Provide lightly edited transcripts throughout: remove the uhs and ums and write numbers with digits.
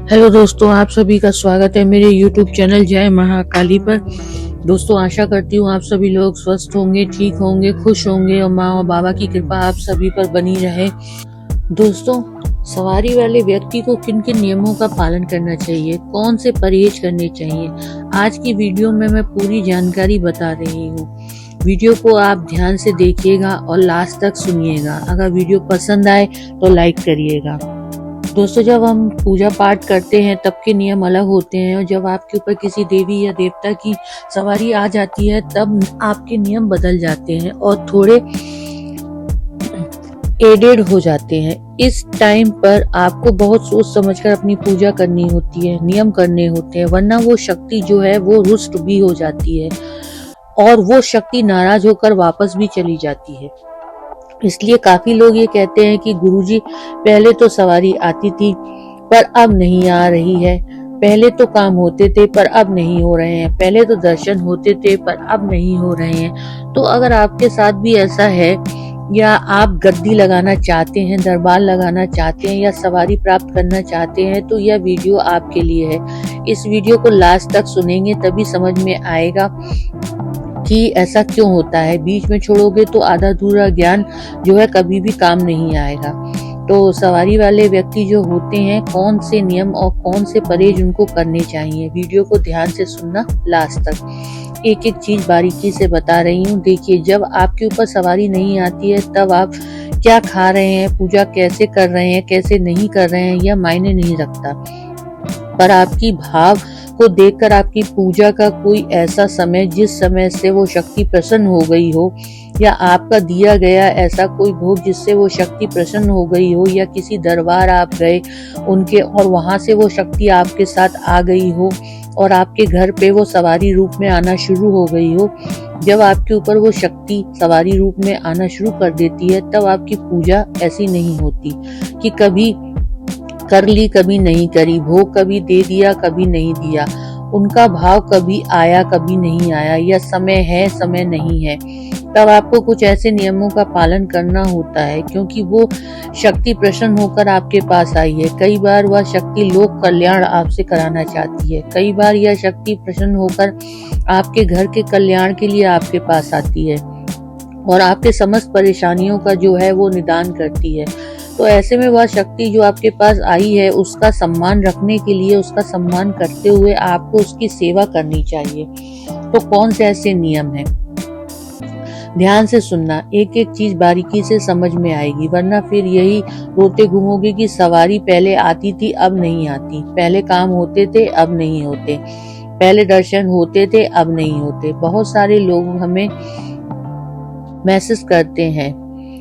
Hello दोस्तों, आप सभी का स्वागत है मेरे YouTube चैनल जय महाकाली पर। दोस्तों, आशा करती हूँ आप सभी लोग स्वस्थ होंगे, ठीक होंगे, खुश होंगे और माँ और बाबा की कृपा आप सभी पर बनी रहे। दोस्तों, सवारी वाले व्यक्ति को किन किन नियमों का पालन करना चाहिए, कौन से परहेज करने चाहिए, आज की वीडियो में मैं पूरी जानकारी बता रही हूँ। वीडियो को आप ध्यान से देखिएगा और लास्ट तक सुनिएगा। अगर वीडियो पसंद आए तो लाइक करिएगा। दोस्तों, जब हम पूजा पाठ करते हैं तब के नियम अलग होते हैं, और जब आपके ऊपर किसी देवी या देवता की सवारी आ जाती है तब आपके नियम बदल जाते हैं और थोड़े एडेड हो जाते हैं। इस टाइम पर आपको बहुत सोच समझकर अपनी पूजा करनी होती है, नियम करने होते हैं, वरना वो शक्ति जो है वो रुष्ट भी हो जाती है और वो शक्ति नाराज होकर वापस भी चली जाती है। इसलिए काफी लोग ये कहते हैं कि गुरुजी, पहले तो सवारी आती थी पर अब नहीं आ रही है, पहले तो काम होते थे पर अब नहीं हो रहे हैं, पहले तो दर्शन होते थे पर अब नहीं हो रहे हैं। तो अगर आपके साथ भी ऐसा है या आप गद्दी लगाना चाहते हैं, दरबार लगाना चाहते हैं या सवारी प्राप्त करना चाहते हैं तो यह वीडियो आपके लिए है। इस वीडियो को लास्ट तक सुनेंगे तभी समझ में आएगा कि ऐसा क्यों होता है। बीच में छोड़ोगे तो आधा अधूरा ज्ञान जो है कभी भी काम नहीं आएगा। तो सवारी वाले व्यक्ति जो होते हैं, कौन से नियम और कौन से परहेज उनको करने चाहिए, वीडियो को ध्यान से सुनना लास्ट तक। एक एक चीज बारीकी से बता रही हूँ। देखिए, जब आपके ऊपर सवारी नहीं आती है तब आप क्या खा रहे हैं, पूजा कैसे कर रहे हैं, कैसे नहीं कर रहे हैं, यह मायने नहीं रखता, पर आपकी भाव को देखकर आपकी पूजा का कोई ऐसा समय जिस समय से वो शक्ति प्रसन्न हो गई हो, या आपका दिया गया ऐसा कोई भोग जिससे वो शक्ति प्रसन्न हो गई हो, या किसी दरबार आप गए उनके और वहां से वो शक्ति आपके साथ आ गई हो और आपके घर पे वो सवारी रूप में आना शुरू हो गई हो। जब आपके ऊपर वो शक्ति सवारी रूप में आना शुरू कर देती है तब आपकी पूजा ऐसी नहीं होती कि कभी कर ली कभी नहीं करी, भोग कभी दे दिया कभी नहीं दिया, उनका भाव कभी आया कभी नहीं आया, या समय है समय नहीं है। तब आपको कुछ ऐसे नियमों का पालन करना होता है क्योंकि वो शक्ति प्रसन्न होकर आपके पास आई है। कई बार वह शक्ति लोक कल्याण आपसे कराना चाहती है, कई बार यह शक्ति प्रसन्न होकर आपके घर के कल्याण के लिए आपके पास आती है और आपके समस्त परेशानियों का जो है वो निदान करती है। तो ऐसे में वह शक्ति जो आपके पास आई है उसका सम्मान रखने के लिए, उसका सम्मान करते हुए आपको उसकी सेवा करनी चाहिए। तो कौन से ऐसे नियम हैं, ध्यान से सुनना, एक एक चीज बारीकी से समझ में आएगी, वरना फिर यही रोते घूमोगे कि सवारी पहले आती थी अब नहीं आती, पहले काम होते थे अब नहीं होते, पहले दर्शन होते थे अब नहीं होते। बहुत सारे लोग हमें मैसेज करते हैं।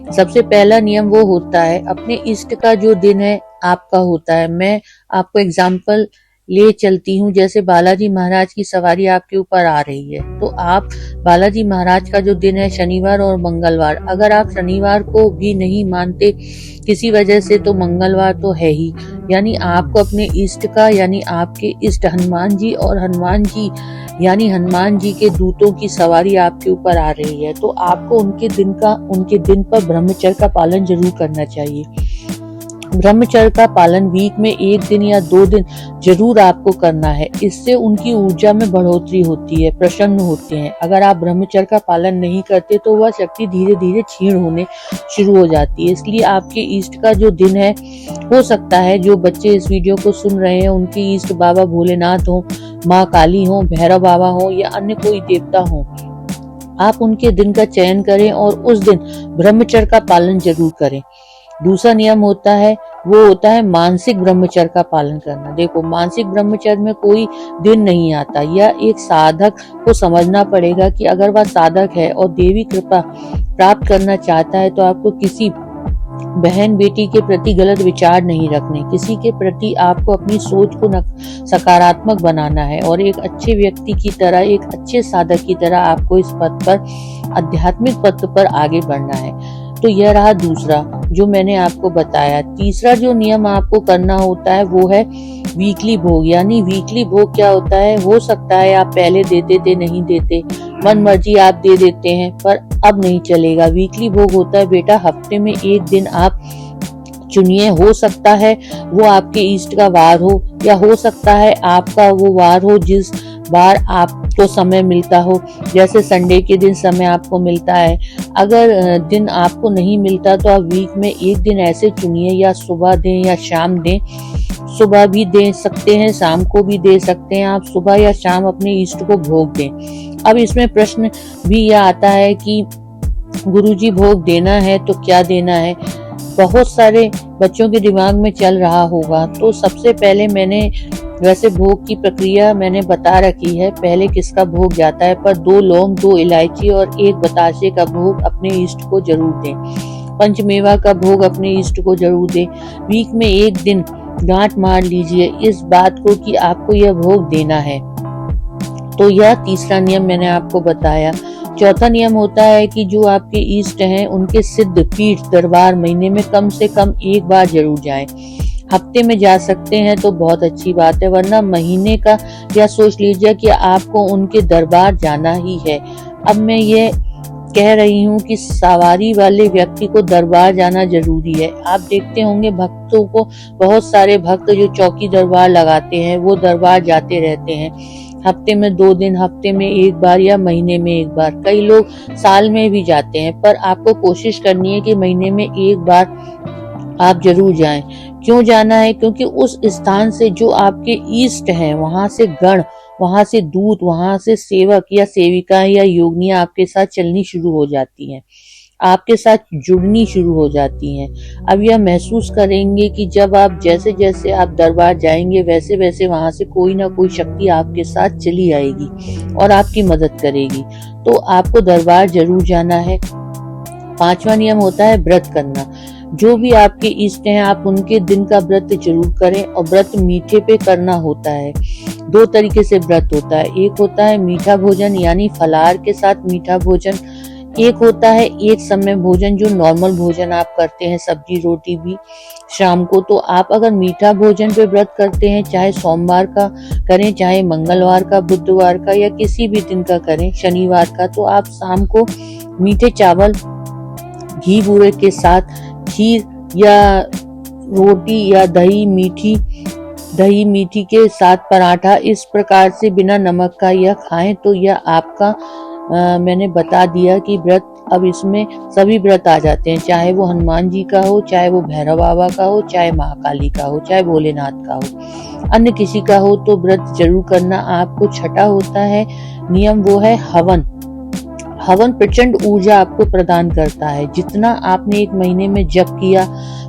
सबसे पहला नियम वो होता है, अपने इष्ट का जो दिन है आपका होता है। मैं आपको एग्जाम्पल ले चलती हूँ, जैसे बालाजी महाराज की सवारी आपके ऊपर आ रही है तो आप बालाजी महाराज का जो दिन है शनिवार और मंगलवार, अगर आप शनिवार को भी नहीं मानते किसी वजह से तो मंगलवार तो है ही, यानी आपको अपने इष्ट का, यानी आपके इष्ट हनुमान जी और हनुमान जी यानी हनुमान जी के दूतों की सवारी आपके ऊपर आ रही है, तो आपको उनके दिन पर ब्रह्मचर्य का पालन जरूर करना चाहिए। ब्रह्मचर्य का पालन वीक में 1 दिन या 2 दिन जरूर आपको करना है। इससे उनकी ऊर्जा में बढ़ोतरी होती है, प्रसन्न होते हैं। अगर आप ब्रह्मचर्य का पालन नहीं करते तो वह शक्ति धीरे धीरे क्षीण होने शुरू हो जाती है। इसलिए आपके इष्ट का जो दिन है, हो सकता है जो बच्चे इस वीडियो को सुन रहे हैं उनकी इष्ट बाबा भोलेनाथ हो, माँ काली हो, भैरव बाबा हो या अन्य कोई देवता हो, आप उनके दिन का चयन करें और उस दिन ब्रह्मचर्य का पालन जरूर करें। दूसरा नियम होता है मानसिक ब्रह्मचर्य का पालन करना। देखो, मानसिक ब्रह्मचर्य में कोई दिन नहीं आता, यह एक साधक को समझना पड़ेगा कि अगर वह साधक है और देवी कृपा प्राप्त करना चाहता है तो आपको किसी बहन बेटी के प्रति गलत विचार नहीं रखने, किसी के प्रति आपको अपनी सोच को सकारात्मक बनाना है और एक अच्छे व्यक्ति की तरह, एक अच्छे साधक की तरह आपको इस पथ पर, आध्यात्मिक पथ पर आगे बढ़ना है। तो यह रहा दूसरा जो मैंने आपको बताया। तीसरा जो नियम आपको करना होता है वो है वीकली भोग। यानी वीकली भोग क्या होता है, हो सकता है आप पहले देते थे, नहीं देते, मन मर्जी आप दे देते हैं, पर अब नहीं चलेगा। वीकली भोग होता है बेटा, हफ्ते में 1 दिन आप चुनिए। हो सकता है वो आपके इष्ट का वार हो, या हो सकता है आपका वो वार हो जिस बार आपको समय मिलता हो, जैसे संडे के दिन समय आपको मिलता है। अगर दिन आपको नहीं मिलता तो आप वीक में एक दिन ऐसे चुनिए, या सुबह दें या शाम दें। सुबह भी दे सकते हैं, शाम को भी दे सकते हैं। आप सुबह या शाम अपने इष्ट को भोग दें। अब इसमें प्रश्न भी यह आता है कि गुरुजी भोग देना है तो क्या देना है, बहुत सारे बच्चों के दिमाग में चल रहा होगा। तो सबसे पहले मैंने वैसे भोग की प्रक्रिया मैंने बता रखी है, पहले किसका भोग जाता है। पर 2 लौंग, 2 इलायची और 1 बताशे का भोग अपने इष्ट को जरूर दें। पंचमेवा का भोग अपने इष्ट को जरूर दें। वीक में एक दिन गांठ मार लीजिए इस बात को कि आपको यह भोग देना है। तो यह तीसरा नियम मैंने आपको बताया। चौथा नियम होता है कि जो आपके इष्ट हैं उनके सिद्ध पीठ दरबार महीने में कम से कम एक बार जरूर जाएं। हफ्ते में जा सकते हैं तो बहुत अच्छी बात है, वरना महीने का या सोच लीजिए कि आपको उनके दरबार जाना ही है। अब मैं ये कह रही हूँ कि सवारी वाले व्यक्ति को दरबार जाना जरूरी है। आप देखते होंगे भक्तों को, बहुत सारे भक्त जो चौकी दरबार लगाते हैं वो दरबार जाते रहते हैं, हफ्ते में 2 दिन, हफ्ते में एक बार या महीने में एक बार। कई लोग साल में भी जाते हैं, पर आपको कोशिश करनी है कि महीने में एक बार आप जरूर जाएं। क्यों जाना है? क्योंकि उस स्थान से जो आपके इष्ट हैं, वहां से गण, वहां से दूत, वहां से सेवक या सेविका या योगिनियां आपके साथ चलनी शुरू हो जाती हैं, आपके साथ जुड़नी शुरू हो जाती हैं। अब यह महसूस करेंगे कि जब आप जैसे जैसे आप दरबार जाएंगे वैसे वैसे वहां से कोई ना कोई शक्ति आपके साथ चली आएगी और आपकी मदद करेगी। तो आपको दरबार जरूर जाना है। 5वां नियम होता है व्रत करना। जो भी आपके इष्ट हैं आप उनके दिन का व्रत जरूर करें, और व्रत मीठे पे करना होता है। 2 तरीके से व्रत होता है, एक होता है मीठा भोजन यानी फलाहार के साथ मीठा भोजन, एक होता है एक समय भोजन जो नॉर्मल भोजन आप करते हैं, सब्जी रोटी भी शाम को। तो आप अगर मीठा भोजन पे व्रत करते हैं, चाहे सोमवार का करें, चाहे मंगलवार का, बुधवार का या किसी भी दिन का करें, शनिवार का, तो आप शाम को मीठे चावल घी बूरे के साथ खीर या रोटी या दही मीठी के साथ पराठा इस प्रकार से बिना नमक का यह खाएं तो यह आपका मैंने बता दिया कि व्रत। अब इसमें सभी व्रत आ जाते हैं, चाहे वो हनुमान जी का हो, चाहे वो भैरव बाबा का हो, चाहे महाकाली का हो, चाहे भोलेनाथ का हो, अन्य किसी का हो, तो व्रत जरूर करना। आपको छठा होता है नियम, वो है हवन। हवन प्रचंड ऊर्जा आपको प्रदान करता है। जितना आपने एक महीने में जप किया,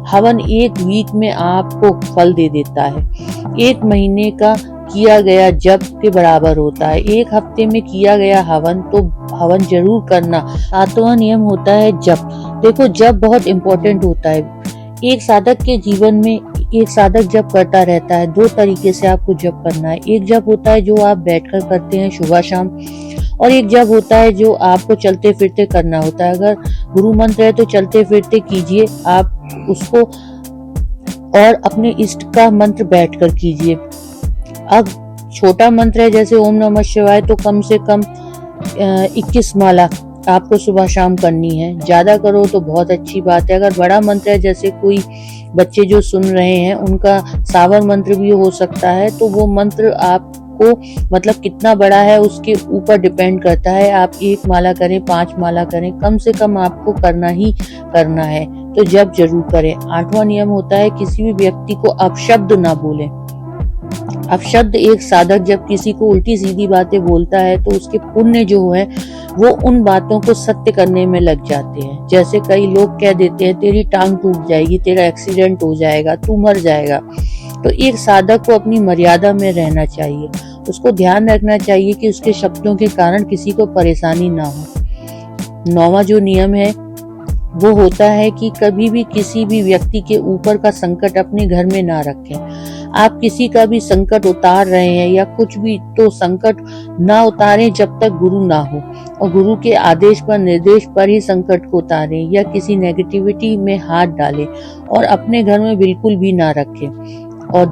हवन एक वीक में आपको फल दे देता है। एक महीने का किया गया जप के बराबर होता है। एक हफ्ते में किया गया हवन, तो हवन जरूर करना। 7वां नियम होता है जप। देखो जप बहुत इम्पोर्टेंट होता है एक साधक के जीवन में। एक साधक जप करता रहता है, 2 तरीके से आपको जप करना है। एक जप होता है जो आप बैठकर करते हैं सुबह शाम, और एक जप होता है जो आपको चलते फिरते करना होता है। अगर गुरु मंत्र है तो चलते फिरते कीजिए आप उसको, और अपने इष्ट का मंत्र बैठकर कीजिए। अब छोटा मंत्र है जैसे ओम नमः शिवाय, तो कम से कम 21 माला आपको सुबह शाम करनी है। ज्यादा करो तो बहुत अच्छी बात है। अगर बड़ा मंत्र है, जैसे कोई बच्चे जो सुन रहे हैं उनका सावर मंत्र भी हो सकता है, तो वो मंत्र आपको मतलब कितना बड़ा है उसके ऊपर डिपेंड करता है। आप 1 माला करें, 5 माला करें, कम से कम आपको करना ही करना है। तो जब जरूर करें। 8वां नियम होता है किसी भी व्यक्ति को अपशब्द ना बोलें। अपशब्द, एक साधक जब किसी को उल्टी सीधी बातें बोलता है तो उसके पुण्य जो है वो उन बातों को सत्य करने में लग जाते हैं। जैसे कई लोग कह देते हैं तेरी टांग टूट जाएगी, तेरा एक्सीडेंट हो जाएगा, तू मर जाएगा। तो एक साधक को अपनी मर्यादा में रहना चाहिए। उसको ध्यान रखना चाहिए कि उसके शब्दों के कारण किसी को परेशानी ना हो। 9वां जो नियम है वो होता है कि कभी भी किसी भी व्यक्ति के ऊपर का संकट अपने घर में ना रखें। आप किसी का भी संकट उतार रहे हैं या कुछ भी, तो संकट ना उतारें जब तक गुरु ना हो, और गुरु के आदेश पर, निर्देश पर ही संकट को उतारें, या किसी नेगेटिविटी में हाथ डालें और अपने घर में बिल्कुल भी ना रखें। और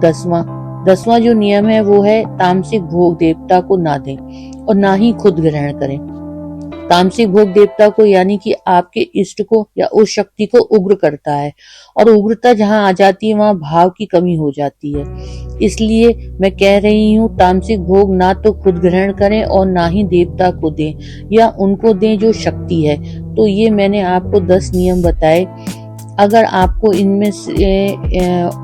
10वां जो नियम है वो है तामसिक भोग देवता को ना दें और ना ही खुद ग्रहण करें। तामसिक भोग देवता को यानी कि आपके इष्ट को या उस शक्ति को उग्र करता है, और उग्रता जहां आ जाती है वहां भाव की कमी हो जाती है। इसलिए मैं कह रही हूँ तामसिक भोग ना तो खुद ग्रहण करें और ना ही देवता को दें, या उनको दें जो शक्ति है। तो ये मैंने आपको 10 नियम बताए। अगर आपको इनमें से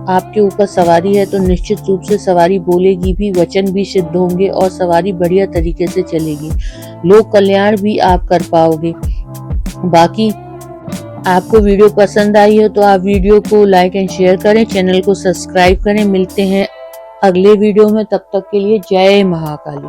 आपके ऊपर सवारी है तो निश्चित रूप से सवारी बोलेगी भी, वचन भी सिद्ध होंगे और सवारी बढ़िया तरीके से चलेगी, लोक कल्याण भी आप कर पाओगे। बाकी आपको वीडियो पसंद आई हो तो आप वीडियो को लाइक एंड शेयर करें, चैनल को सब्सक्राइब करें। मिलते हैं अगले वीडियो में, तब तक के लिए जय महाकाली।